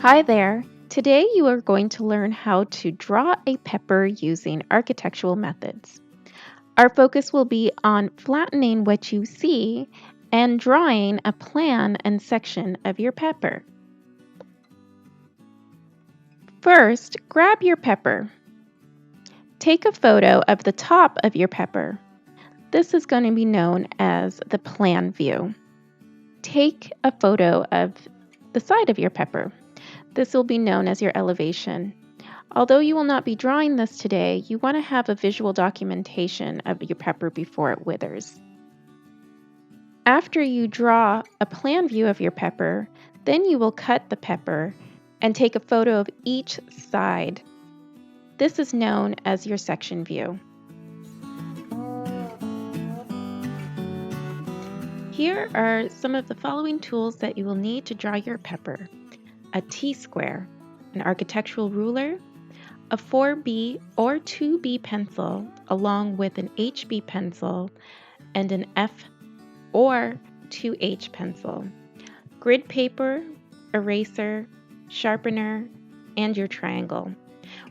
Hi there. Today you are going to learn how to draw a pepper using architectural methods. Our focus will be on flattening what you see and drawing a plan and section of your pepper. First, grab your pepper. Take a photo of the top of your pepper. This is going to be known as the plan view. Take a photo of the side of your pepper. This will be known as your elevation. Although you will not be drawing this today, you want to have a visual documentation of your pepper before it withers. After you draw a plan view of your pepper, then you will cut the pepper and take a photo of each side. This is known as your section view. Here are some of the following tools that you will need to draw your pepper: a T-square, an architectural ruler, a 4B or 2B pencil, along with an HB pencil and an F or 2H pencil, grid paper, eraser, sharpener, and your triangle.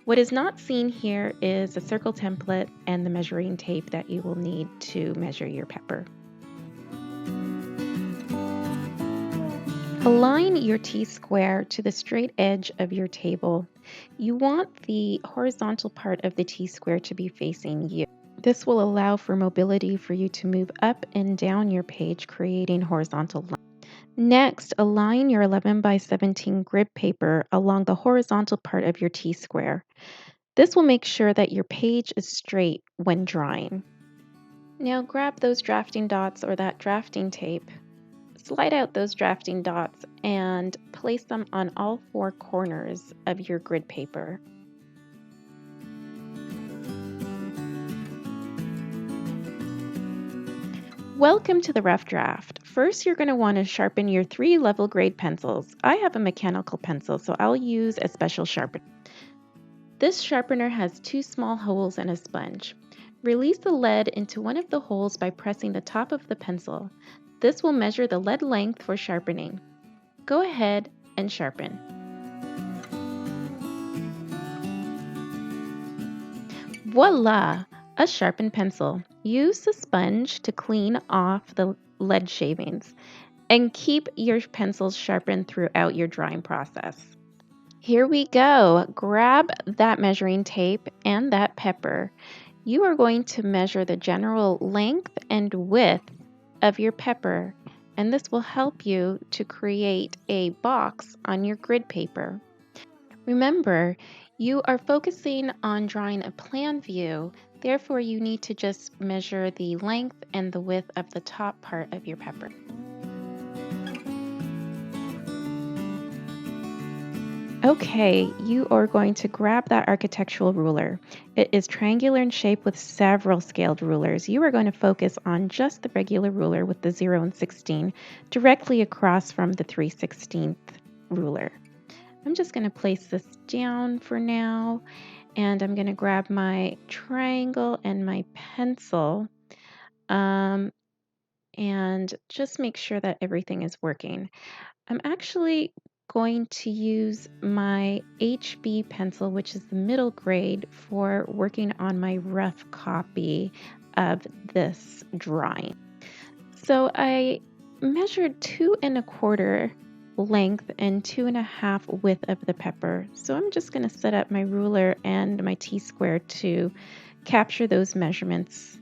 What is not seen here is a circle template and the measuring tape that you will need to measure your pepper. Align your T-square to the straight edge of your table. You want the horizontal part of the T-square to be facing you. This will allow for mobility for you to move up and down your page, creating horizontal lines. Next, align your 11 by 17 grid paper along the horizontal part of your T-square. This will make sure that your page is straight when drawing. Now grab those drafting dots or that drafting tape. Slide out those drafting dots and place them on all four corners of your grid paper. Welcome to the rough draft. First, you're going to want to sharpen your 3 level grade pencils. I have a mechanical pencil, so I'll use a special sharpener. This sharpener has 2 small holes and a sponge. Release the lead into one of the holes by pressing the top of the pencil. This will measure the lead length for sharpening. Go ahead and sharpen. Voila! A sharpened pencil. Use the sponge to clean off the lead shavings and keep your pencils sharpened throughout your drawing process. Here we go. Grab that measuring tape and that pepper. You are going to measure the general length and width of your pepper, and this will help you to create a box on your grid paper. Remember, you are focusing on drawing a plan view, therefore you need to just measure the length and the width of the top part of your pepper. Okay, you are going to grab that architectural ruler. It is triangular in shape with several scaled rulers. You are going to focus on just the regular ruler with the 0 and 16 directly across from the 3/16 ruler. I'm just going to place this down for now, and I'm going to grab my triangle and my pencil and just make sure that everything is working. I'm actually going to use my HB pencil, which is the middle grade, for working on my rough copy of this drawing. So I measured 2 1/4 length and 2 1/2 width of the pepper. So I'm just going to set up my ruler and my T-square to capture those measurements.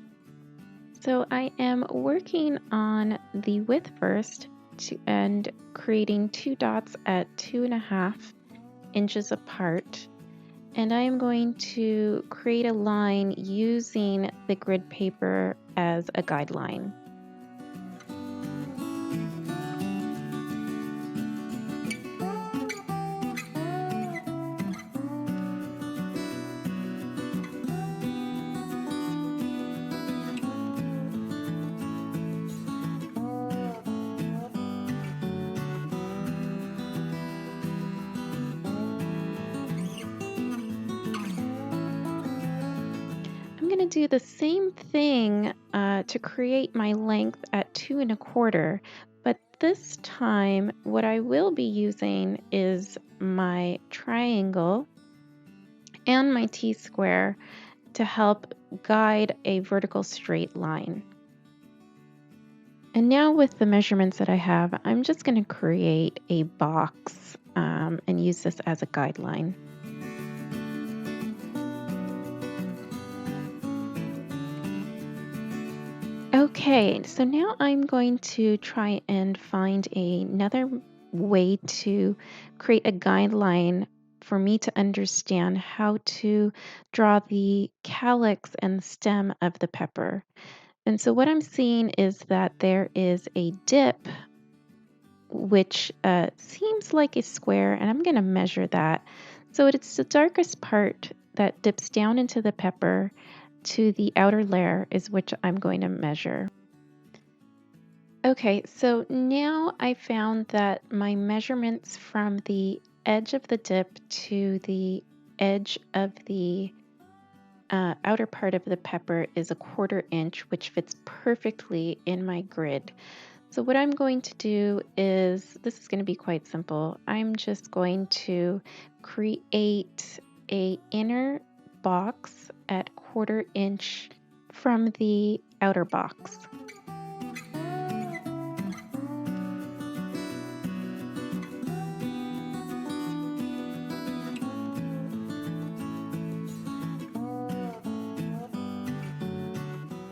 So I am working on the width first and creating 2 dots at 2 1/2 inches apart. And I am going to create a line using the grid paper as a guideline. I'm going to do the same thing to create my length at 2 1/4, but this time, what I will be using is my triangle and my T-square to help guide a vertical straight line. And now with the measurements that I have, I'm just going to create a box and use this as a guideline. Okay, so now I'm going to try and find another way to create a guideline for me to understand how to draw the calyx and stem of the pepper. And so what I'm seeing is that there is a dip, which seems like a square, and I'm going to measure that. So it's the darkest part that dips down into the pepper to the outer layer is which I'm going to measure. Okay, so now I found that my measurements from the edge of the dip to the edge of the outer part of the pepper is 1/4 inch, which fits perfectly in my grid. So what I'm going to do is, this is going to be quite simple. I'm just going to create a inner box at 1/4 inch from the outer box.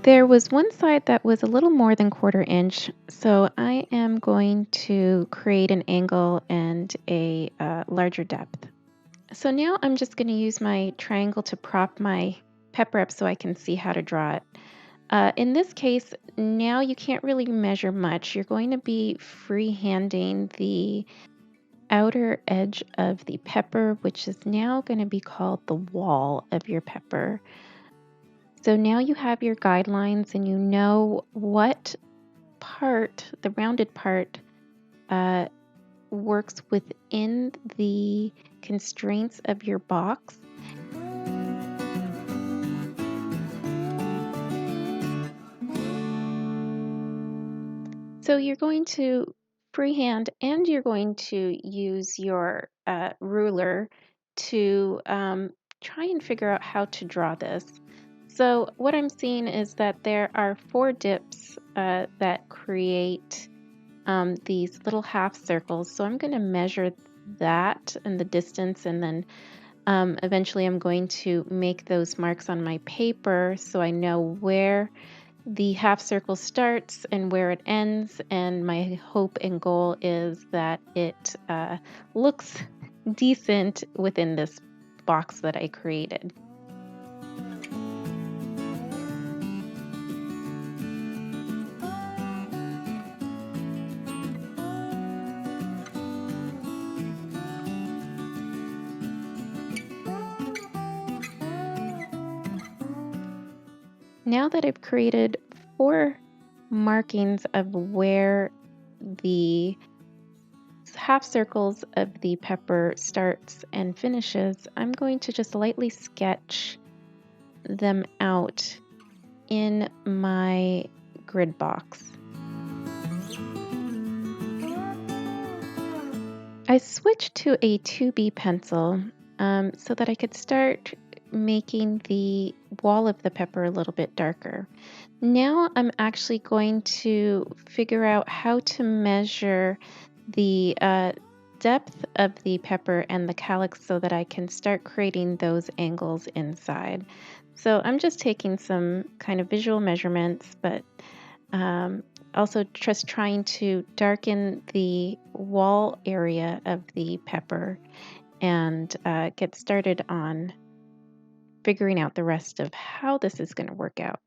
There was one side that was a little more than 1/4 inch, so I am going to create an angle and a larger depth. So now I'm just going to use my triangle to prop my pepper up so I can see how to draw it. In this case, now you can't really measure much. You're going to be freehanding the outer edge of the pepper, which is now going to be called the wall of your pepper. So now you have your guidelines and you know what part, the rounded part, uh, works within the constraints of your box. So you're going to freehand and you're going to use your ruler to try and figure out how to draw this. So what I'm seeing is that there are 4 dips that create these little half circles. So I'm going to measure that and the distance, and then eventually I'm going to make those marks on my paper so I know where the half circle starts and where it ends. And my hope and goal is that it looks decent within this box that I created. Now that I've created 4 markings of where the half circles of the pepper starts and finishes, I'm going to just lightly sketch them out in my grid box. I switched to a 2B pencil so that I could start making the wall of the pepper a little bit darker. Now I'm actually going to figure out how to measure the depth of the pepper and the calyx so that I can start creating those angles inside. So I'm just taking some kind of visual measurements, but also just trying to darken the wall area of the pepper and get started on figuring out the rest of how this is going to work out.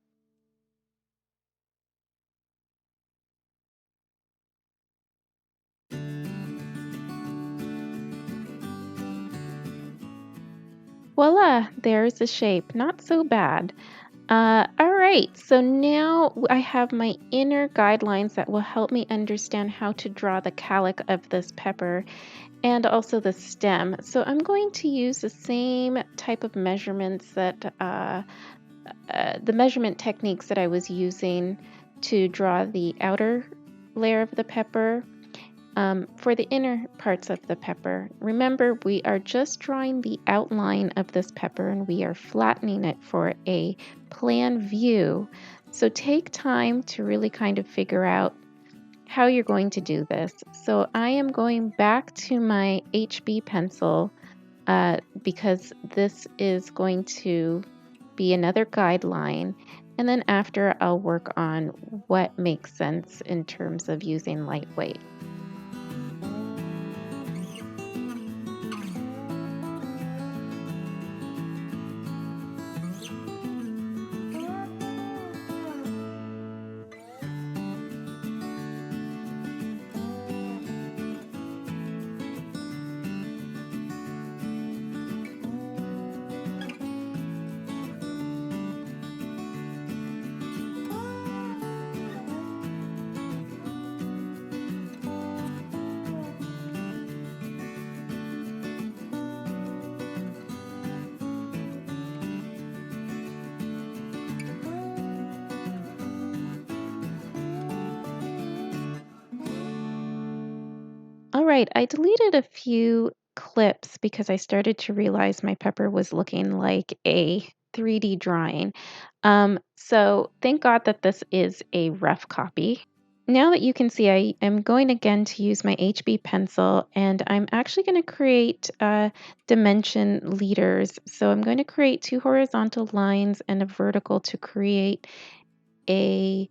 Voila, there's the shape. Not so bad. All right, so now I have my inner guidelines that will help me understand how to draw the calyx of this pepper and also the stem. So I'm going to use the same type of measurements that the measurement techniques that I was using to draw the outer layer of the pepper. For the inner parts of the pepper, remember we are just drawing the outline of this pepper and we are flattening it for a plan view. So take time to really kind of figure out how you're going to do this. So I am going back to my HB pencil because this is going to be another guideline. And then after, I'll work on what makes sense in terms of using lightweight. All right, I deleted a few clips because I started to realize my pepper was looking like a 3D drawing. So thank God that this is a rough copy. Now that you can see, I am going again to use my HB pencil and I'm actually going to create dimension leaders. So I'm going to create two horizontal lines and a vertical to create a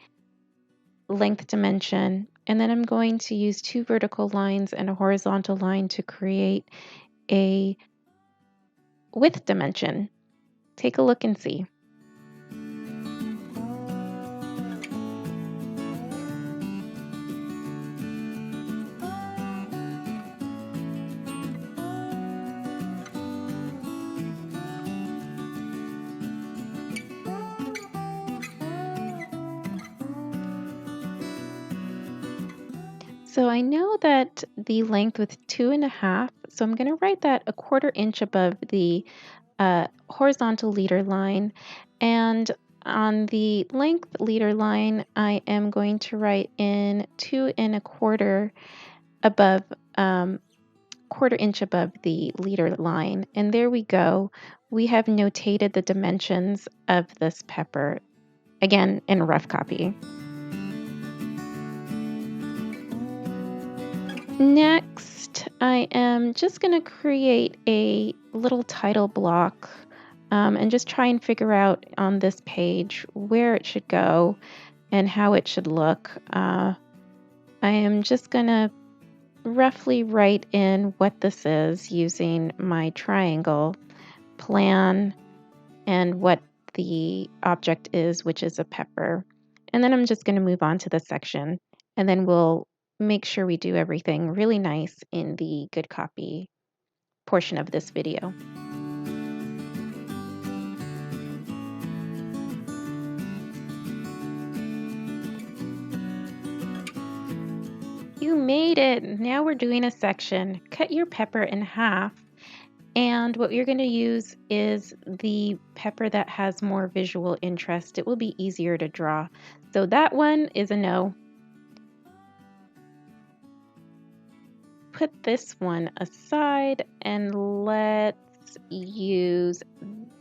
length dimension. And then I'm going to use two vertical lines and a horizontal line to create a width dimension. Take a look and see. So I know that the length was 2.5, so I'm going to write that a 1/4 inch above the horizontal leader line. And on the length leader line, I am going to write in 2.25 above, 1/4 inch above the leader line. And there we go. We have notated the dimensions of this pepper, again in a rough copy. Next, I am just going to create a little title block and just try and figure out on this page where it should go and how it should look. I am just going to roughly write in what this is using my triangle plan and what the object is, which is a pepper. And then I'm just going to move on to the section and then we'll make sure we do everything really nice in the good copy portion of this video. You made it! Now we're doing a section. Cut your pepper in half. And what you're going to use is the pepper that has more visual interest. It will be easier to draw. So that one is a no. Put this one aside and let's use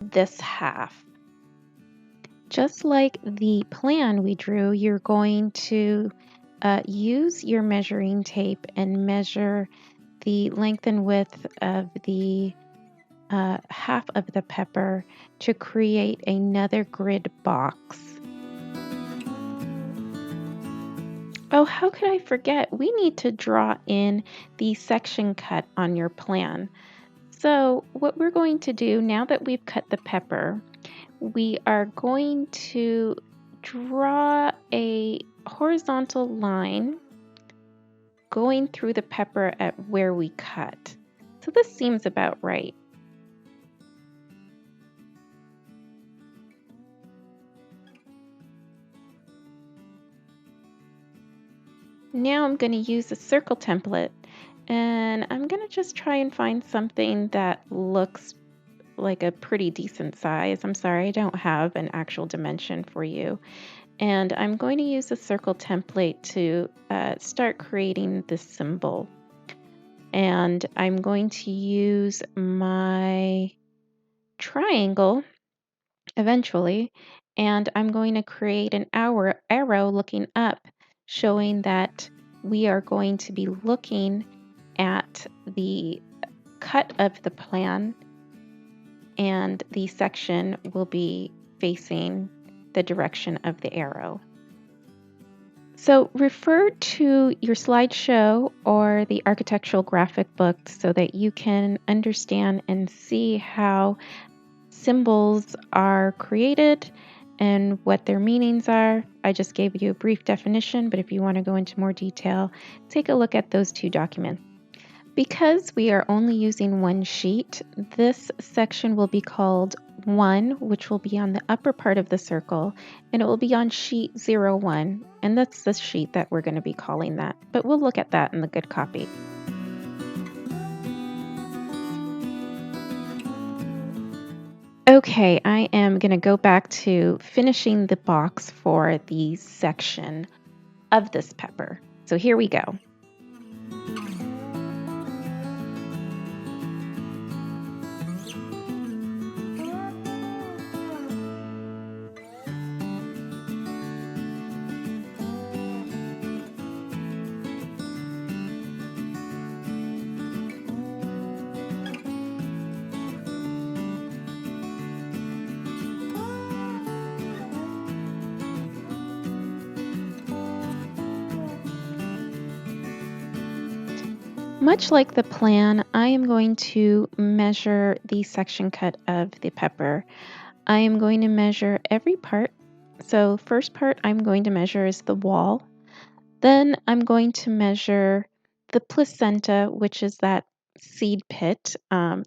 this half. Just like the plan we drew, you're going to use your measuring tape and measure the length and width of the half of the pepper to create another grid box. Oh, how could I forget? We need to draw in the section cut on your plan. So what we're going to do now that we've cut the pepper, we are going to draw a horizontal line going through the pepper at where we cut. So this seems about right. Now I'm going to use a circle template and I'm going to just try and find something that looks like a pretty decent size. I'm sorry, I don't have an actual dimension for you. And I'm going to use the circle template to start creating this symbol. And I'm going to use my triangle eventually, and I'm going to create an arrow looking up, showing that we are going to be looking at the cut of the plan, and the section will be facing the direction of the arrow. So refer to your slideshow or the architectural graphic book so that you can understand and see how symbols are created and what their meanings are. I just gave you a brief definition, but if you want to go into more detail, take a look at those two documents. Because we are only using one sheet, this section will be called 1, which will be on the upper part of the circle, and it will be on sheet 01, and that's the sheet that we're going to be calling that, but we'll look at that in the good copy. Okay, I am going to go back to finishing the box for the section of this pepper. So here we go. Much like the plan, I am going to measure the section cut of the pepper. I am going to measure every part. So first part I'm going to measure is the wall. Then I'm going to measure the placenta, which is that seed pit. I'm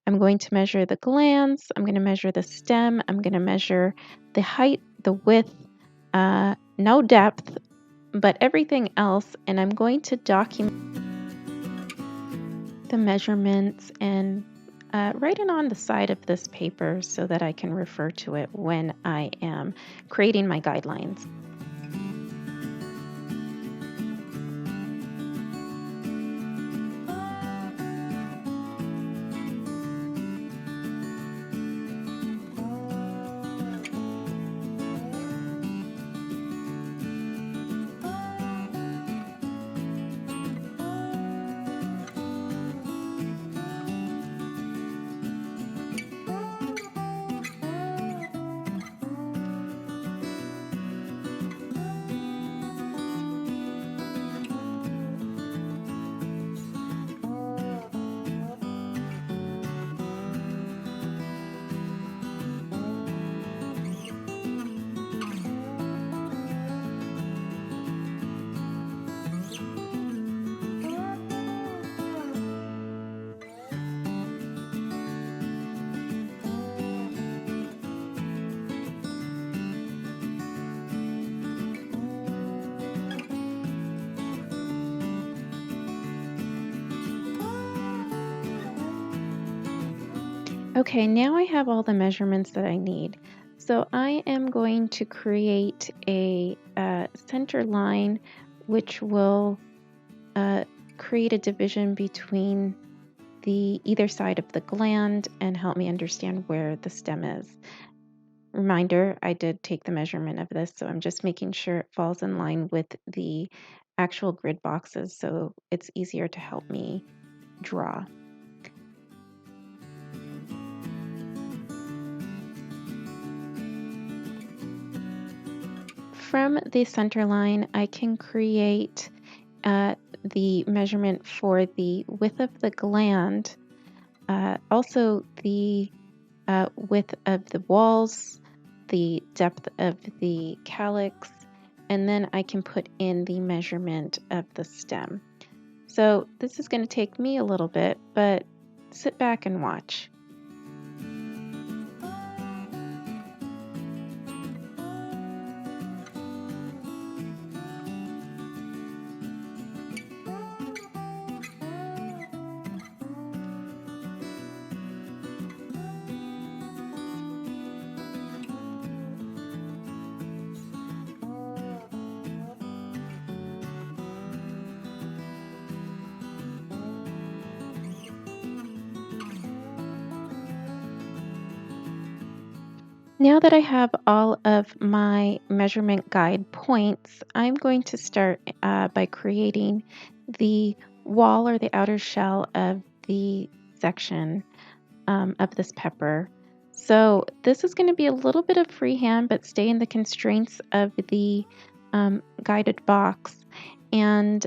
going to measure the glands. I'm going to measure the stem. I'm going to measure the height, the width, no depth, but everything else. And I'm going to document the measurements and write it on the side of this paper so that I can refer to it when I am creating my guidelines. Okay, now I have all the measurements that I need. So I am going to create a center line which will create a division between the either side of the gland and help me understand where the stem is. Reminder, I did take the measurement of this, so I'm just making sure it falls in line with the actual grid boxes so it's easier to help me draw. From the center line, I can create the measurement for the width of the gland, also the width of the walls, the depth of the calyx, and then I can put in the measurement of the stem. So this is going to take me a little bit, but sit back and watch. Now that I have all of my measurement guide points, I'm going to start by creating the wall or the outer shell of the section of this pepper. So this is going to be a little bit of freehand, but stay in the constraints of the guided box and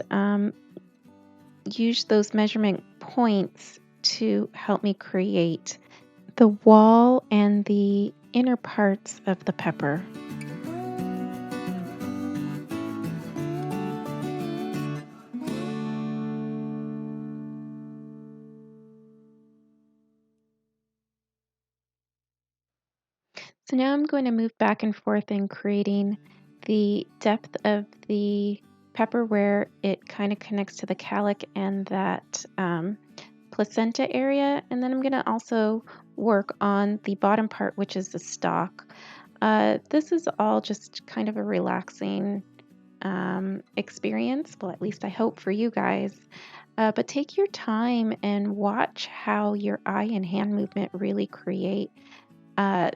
use those measurement points to help me create the wall and the inner parts of the pepper. So now I'm going to move back and forth in creating the depth of the pepper where it kind of connects to the calic and that placenta area. And then I'm going to also work on the bottom part, which is the stalk. This is all just kind of a relaxing experience. Well, at least I hope for you guys. But take your time and watch how your eye and hand movement really create uh,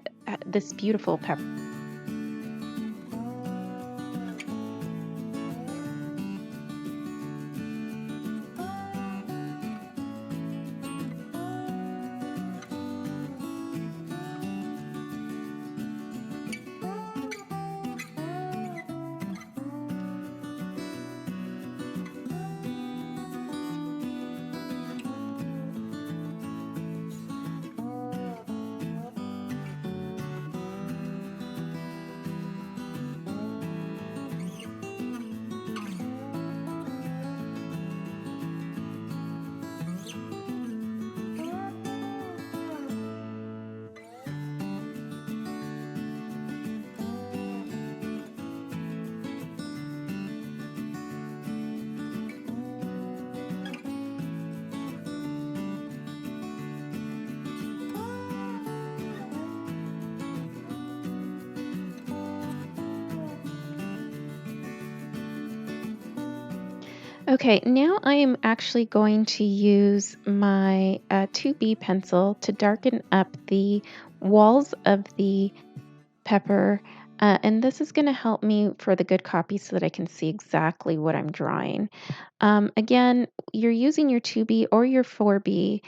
this beautiful pepper. Okay, now I am actually going to use my 2B pencil to darken up the walls of the pepper. And this is going to help me for the good copy so that I can see exactly what I'm drawing. Again, you're using your 2B or your 4B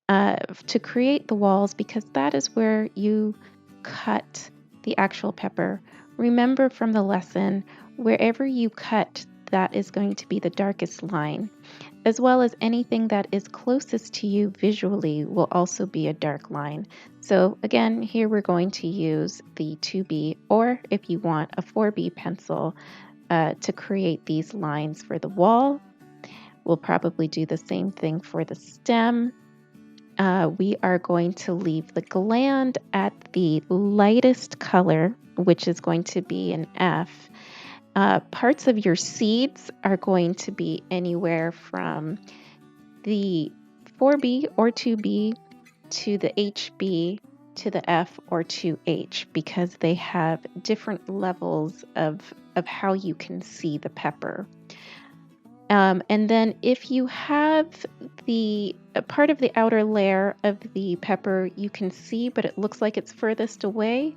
to create the walls because that is where you cut the actual pepper. Remember from the lesson, wherever you cut, that is going to be the darkest line, as well as anything that is closest to you visually will also be a dark line. So again, here we're going to use the 2B, or if you want a 4B pencil to create these lines for the wall. We'll probably do the same thing for the stem. We are going to leave the gland at the lightest color, which is going to be an F. Parts of your seeds are going to be anywhere from the 4B or 2B to the HB to the F or 2H because they have different levels of how you can see the pepper. And then if you have the part of the outer layer of the pepper you can see, but it looks like it's furthest away,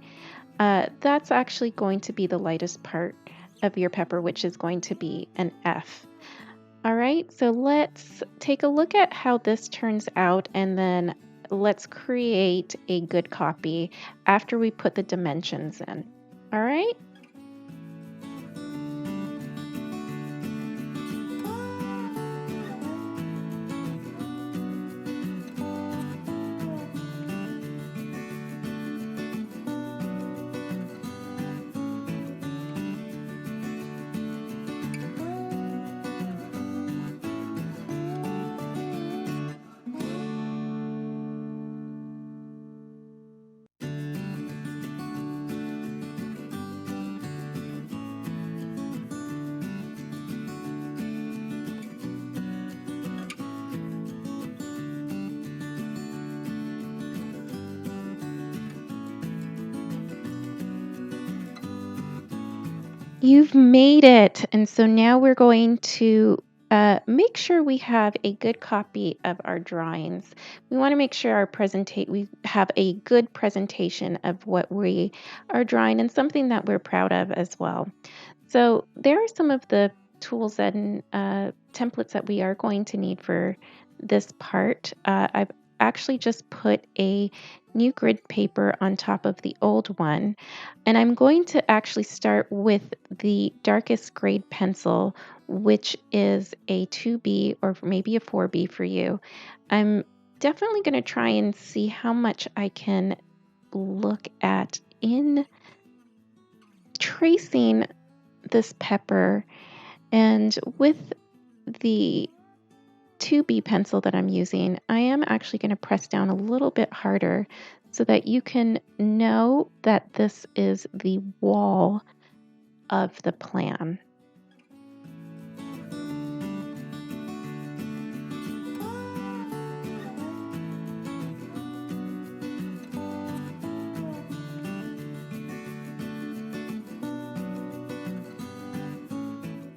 that's actually going to be the lightest part of your pepper, which is going to be an F. All right, so let's take a look at how this turns out and then let's create a good copy after we put the dimensions in. All right. You've made it. And so now we're going to make sure we have a good copy of our drawings. We want to make sure we have a good presentation of what we are drawing and something that we're proud of as well. So there are some of the tools and templates that we are going to need for this part. I've actually just put a new grid paper on top of the old one, and I'm going to actually start with the darkest grade pencil, which is a 2B or maybe a 4B for you. I'm definitely going to try and see how much I can look at in tracing this pepper. And with the 2B pencil that I'm using, I am actually going to press down a little bit harder so that you can know that this is the wall of the plan.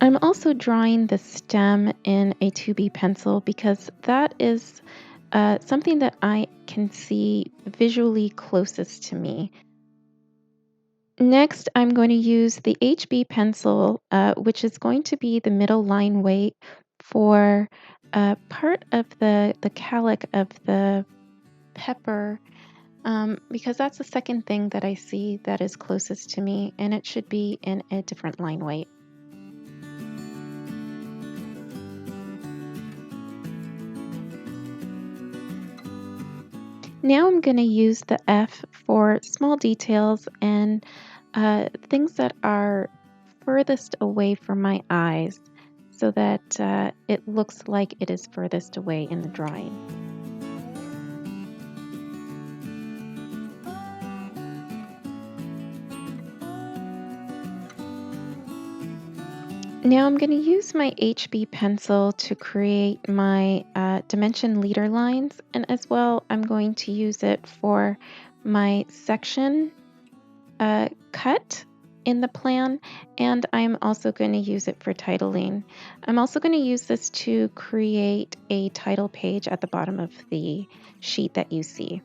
I'm also drawing the stem in a 2B pencil because that is something that I can see visually closest to me. Next, I'm going to use the HB pencil, which is going to be the middle line weight for part of the calic of the pepper, because that's the second thing that I see that is closest to me, and it should be in a different line weight. Now I'm going to use the F for small details and things that are furthest away from my eyes so that it looks like it is furthest away in the drawing. Now I'm going to use my HB pencil to create my dimension leader lines, and as well I'm going to use it for my section cut in the plan, and I'm also going to use it for titling. I'm also going to use this to create a title page at the bottom of the sheet that you see.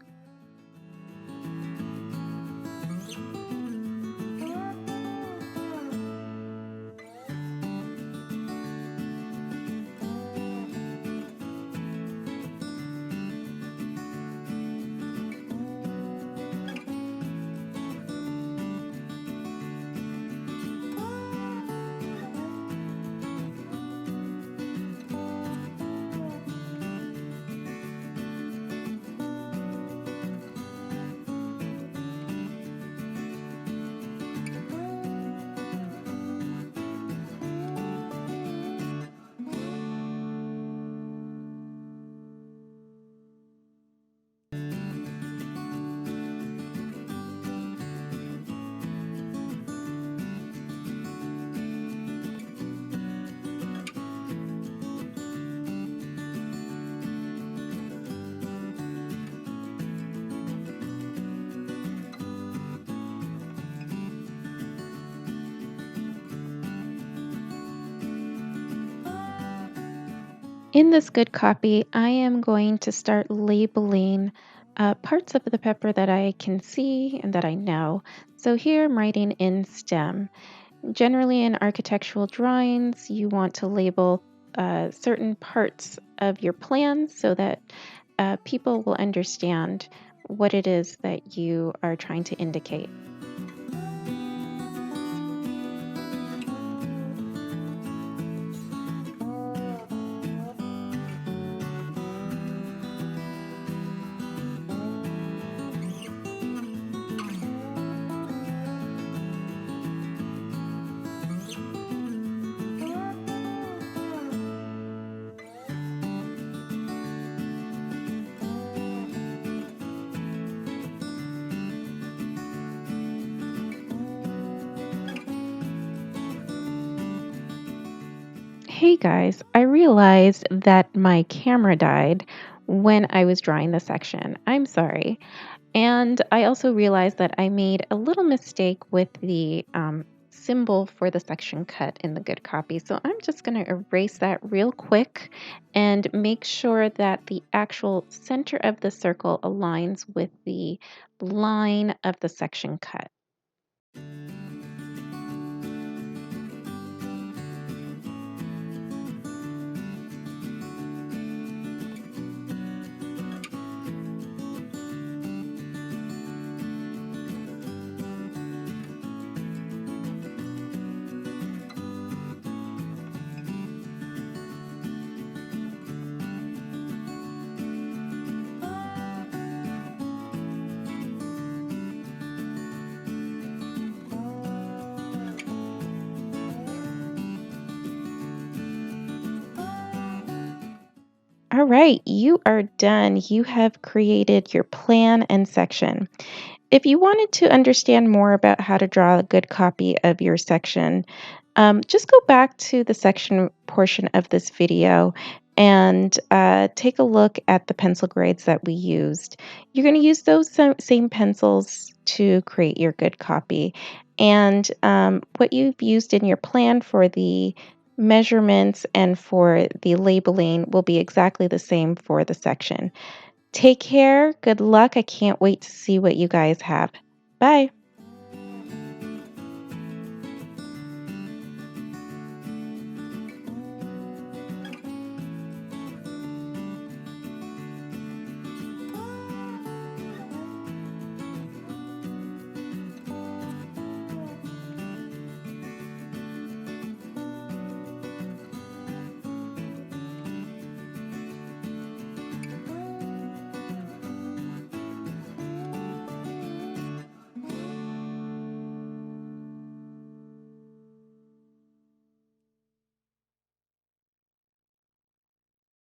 In this good copy, I am going to start labeling parts of the pepper that I can see and that I know. So here I'm writing in STEM. Generally in architectural drawings, you want to label certain parts of your plan so that people will understand what it is that you are trying to indicate. Hey guys, I realized that my camera died when I was drawing the section. I'm sorry. And I also realized that I made a little mistake with the symbol for the section cut in the good copy. So I'm just going to erase that real quick and make sure that the actual center of the circle aligns with the line of the section cut. All right, you are done. You have created your plan and section. If you wanted to understand more about how to draw a good copy of your section, just go back to the section portion of this video and take a look at the pencil grades that we used. You're going to use those same pencils to create your good copy. And what you've used in your plan for the measurements and for the labeling will be exactly the same for the section. Take care. Good luck. I can't wait to see what you guys have. Bye.